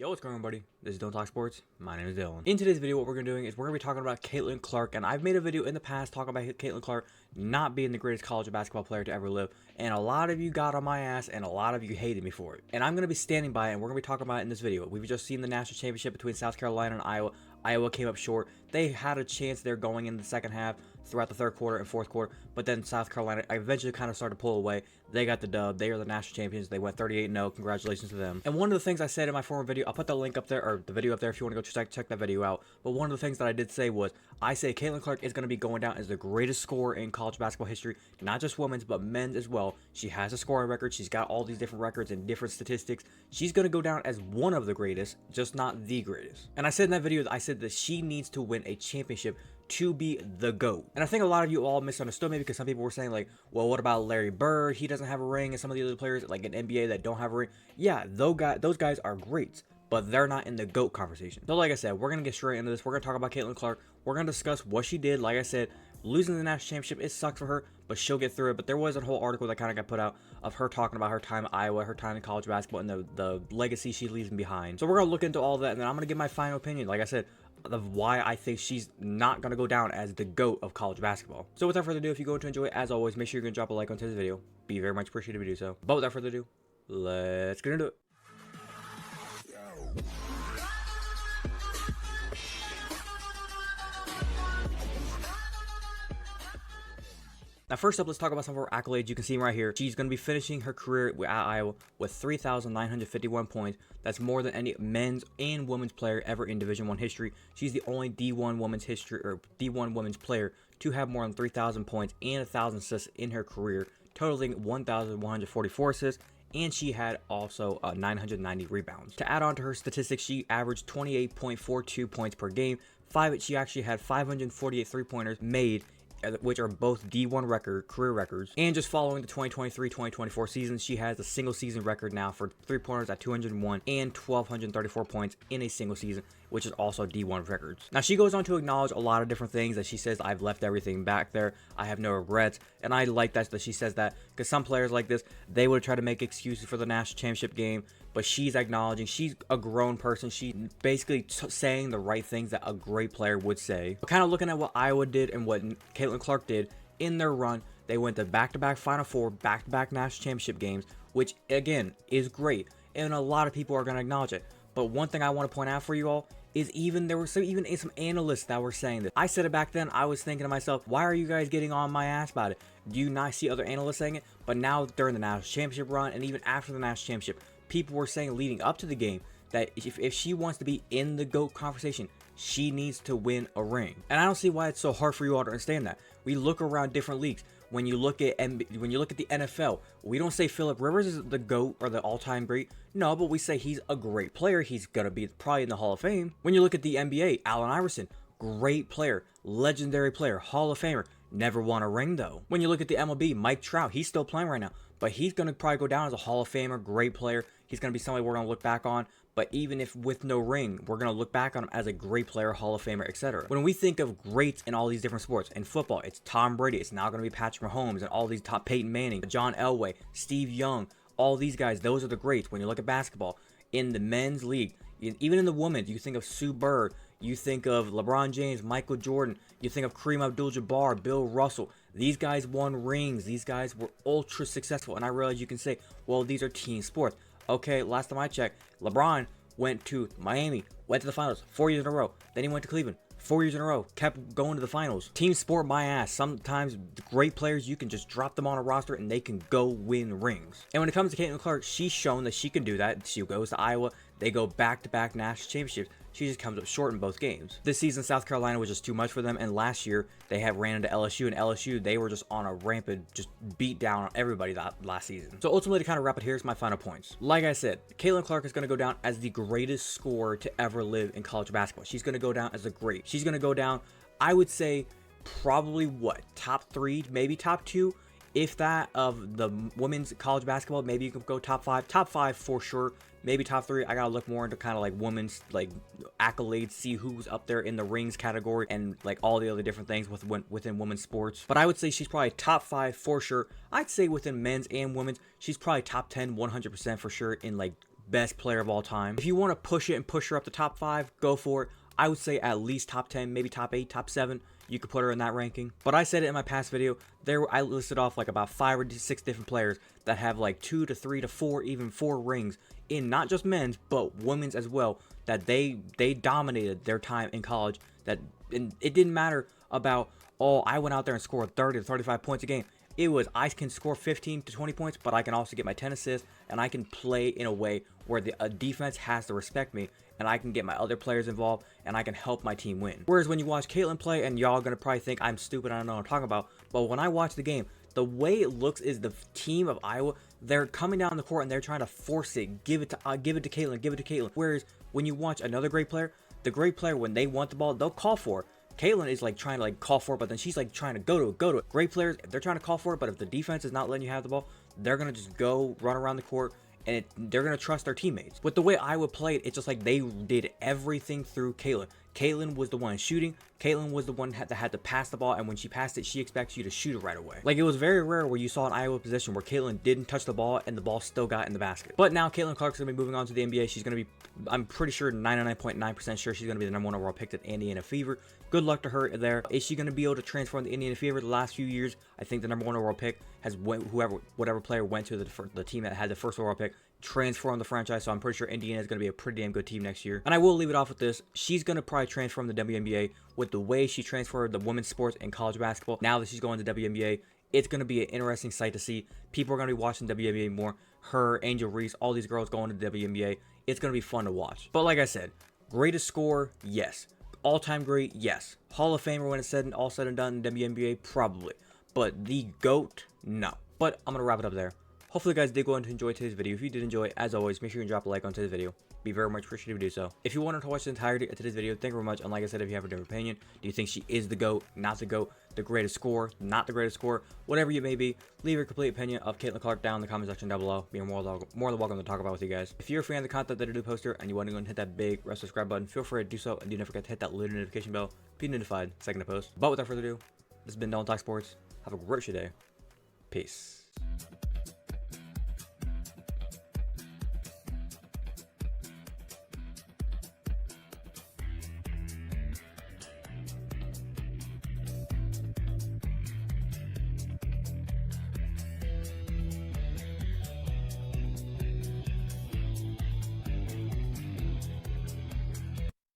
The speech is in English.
Yo, what's going on, buddy? This is Don't Talk Sports. My name is Dylan. In today's video, what we're going to be doing is we're going to be talking about Caitlin Clark, and I've made a video in the past talking about Caitlin Clark not being the greatest college basketball player to ever live, and a lot of you got on my ass, and a lot of you hated me for it. And I'm going to be standing by it, and we're going to be talking about it in this video. We've just seen the national championship between South Carolina and Iowa. Iowa came up short. They had a chance there going in the second half throughout the third quarter and fourth quarter, but then South Carolina eventually kind of started to pull away. They got the dub. They are the national champions. They went 38-0. Congratulations to them. And one of the things I said in my former video, I'll put the link up there, or the video up there if you want to go check that video out. But one of the things that I did say was, I say Caitlin Clark is going to be going down as the greatest scorer in college basketball history, not just women's, but men's as well. She has a scoring record. She's got all these different records and different statistics. She's going to go down as one of the greatest, just not the greatest. And I said in that video, I said that she needs to win a championship to be the GOAT. And I think a lot of you all misunderstood me, because some people were saying like, well, what about Larry Bird? He doesn't have a ring, and some of the other players like in NBA that don't have a ring. Yeah, those guys are great, but they're not in the GOAT conversation. So like I said, we're going to get straight into this. We're going to talk about Caitlin Clark. We're going to discuss what she did. Like I said, losing the national championship, it sucks for her, but she'll get through it. But there was a whole article that kind of got put out of her talking about her time at Iowa, her time in college basketball, and the legacy she's leaving behind. So we're going to look into all that, and then I'm going to give my final opinion, like I said, of why I think she's not going to go down as the GOAT of college basketball. So without further ado, if you're going to enjoy it, as always, make sure you're going to drop a like on today's video. Be very much appreciated if you do so. But without further ado, let's get into it. Now, first up, let's talk about some of her accolades. You can see right here, she's going to be finishing her career at Iowa with 3,951 points. That's more than any men's and women's player ever in Division I history. She's the only D1 women's player to have more than 3,000 points and 1,000 assists in her career, totaling 1,144 assists. And she had also 990 rebounds. To add on to her statistics, she averaged 28.42 points per game. She actually had 548 three-pointers made, which are both D1 career records. And just following the 2023-2024 season, she has a single season record now for three-pointers at 201 and 1,234 points in a single season, which is also D1 records. Now, she goes on to acknowledge a lot of different things, that she says, I've left everything back there, I have no regrets. And I like that she says that, because some players like this, they would try to make excuses for the national championship game, but she's acknowledging, she's a grown person. She's basically saying the right things that a great player would say. But kind of looking at what Iowa did and what Caitlin Clark did in their run, they went to back-to-back Final Four, back-to-back national championship games, which again is great, and a lot of people are going to acknowledge it. But one thing I want to point out for you all is there were some analysts that were saying this. I said it back then. I was thinking to myself, why are you guys getting on my ass about it? Do you not see other analysts saying it? But now during the national championship run, and even after the national championship, people were saying leading up to the game that if she wants to be in the GOAT conversation, she needs to win a ring. And I don't see why it's so hard for you all to understand that. We look around different leagues. When you look at the NFL, we don't say Phillip Rivers is the GOAT or the all-time great. No, but we say he's a great player. He's gonna be probably in the Hall of Fame. When you look at the NBA, Allen Iverson, great player, legendary player, Hall of Famer. Never won a ring though. When you look at the MLB, Mike Trout, he's still playing right now, but he's gonna probably go down as a Hall of Famer, great player. He's gonna be somebody we're gonna look back on. But even if with no ring, we're going to look back on him as a great player, Hall of Famer, etc. When we think of greats in all these different sports, in football, it's Tom Brady. It's now going to be Patrick Mahomes and all these top, Peyton Manning, John Elway, Steve Young, all these guys. Those are the greats. When you look at basketball, in the men's league, even in the women's, you think of Sue Bird, you think of LeBron James, Michael Jordan, you think of Kareem Abdul-Jabbar, Bill Russell. These guys won rings. These guys were ultra successful. And I realize you can say, well, these are team sports. Okay, last time I checked, LeBron went to Miami, went to the finals 4 years in a row. Then he went to Cleveland 4 years in a row, kept going to the finals. Team sport, my ass. Sometimes great players, you can just drop them on a roster and they can go win rings. And when it comes to Caitlin Clark, she's shown that she can do that. She goes to Iowa, they go back-to-back national championships. She just comes up short in both games. This season, South Carolina was just too much for them, and last year, they had ran into LSU, and LSU, they were just on a rampant, just beat down on everybody that last season. So ultimately, to kind of wrap it, here's my final points. Like I said, Caitlin Clark is going to go down as the greatest scorer to ever live in college basketball. She's going to go down as a great. She's going to go down, I would say, probably what, top 3, maybe top 2, if that, of the women's college basketball. Maybe you can go top 5 for sure, maybe top 3. I gotta look more into kind of like women's like accolades, see who's up there in the rings category and like all the other different things within women's sports. But I would say she's probably top 5 for sure. I'd say within men's and women's, she's probably top 10 100% for sure in like best player of all time. If you want to push it and push her up to top 5, go for it. I would say at least top 10, maybe top 8, top 7. You could put her in that ranking. But I said it in my past video. I listed off like about 5 or 6 different players that have like 2 to 3 to 4, even 4 rings in not just men's but women's as well. That they dominated their time in college. That it didn't matter about, oh, I went out there and scored 30 to 35 points a game. It was, I can score 15 to 20 points, but I can also get my 10 assists, and I can play in a way where the defense has to respect me, and I can get my other players involved, and I can help my team win. Whereas when you watch Caitlyn play, and y'all gonna probably think I'm stupid, I don't know what I'm talking about, but when I watch the game, the way it looks is the team of Iowa, they're coming down the court and they're trying to force it, give it to Caitlyn. Whereas when you watch another great player, the great player, when they want the ball, they'll call for it. Caitlyn is like trying to like call for it, but then she's like trying to go to it. Great players, if they're trying to call for it, but if the defense is not letting you have the ball, they're gonna just go run around the court, and they're gonna trust their teammates. With the way Iowa played, it's just like they did everything through Caitlyn. Caitlyn was the one shooting. Caitlyn was the one that had to pass the ball, and when she passed it, she expects you to shoot it right away. Like, it was very rare where you saw an Iowa position where Caitlyn didn't touch the ball and the ball still got in the basket. But now Caitlin Clark's gonna be moving on to the NBA. She's gonna be, I'm pretty sure, 99.9% sure she's gonna be the #1 overall pick at Indiana Fever. Good luck to her there. Is she gonna be able to transform the Indiana Fever? The last few years, I think the #1 overall pick has whatever player went to the team that had the first overall pick transform the franchise, so I'm pretty sure Indiana is going to be a pretty damn good team next year. And I will leave it off with this. She's going to probably transform the WNBA with the way she transferred the women's sports and college basketball. Now that she's going to WNBA, it's going to be an interesting sight to see. People are going to be watching WNBA more. Her, Angel Reese, all these girls going to the WNBA. It's going to be fun to watch. But like I said, greatest scorer, yes. All-time great, yes. Hall of Famer when it's all said and done in WNBA, probably. But the GOAT, no. But I'm going to wrap it up there. Hopefully you guys did go on to enjoy today's video. If you did enjoy, as always, make sure you drop a like on today's video. Be very much appreciative if you do so. If you wanted to watch the entirety of today's video, thank you very much. And like I said, if you have a different opinion, do you think she is the GOAT, not the GOAT, the greatest scorer, not the greatest scorer, whatever you may be, leave your complete opinion of Caitlyn Clark down in the comment section down below. Be more than welcome to talk about with you guys. If you're a fan of the content that I do post here and you want to go and hit that big red subscribe button, feel free to do so. And do not forget to hit that little notification bell. Be notified second I post. But without further ado, this has been Dylan Talk Sports. Have a great day. Peace.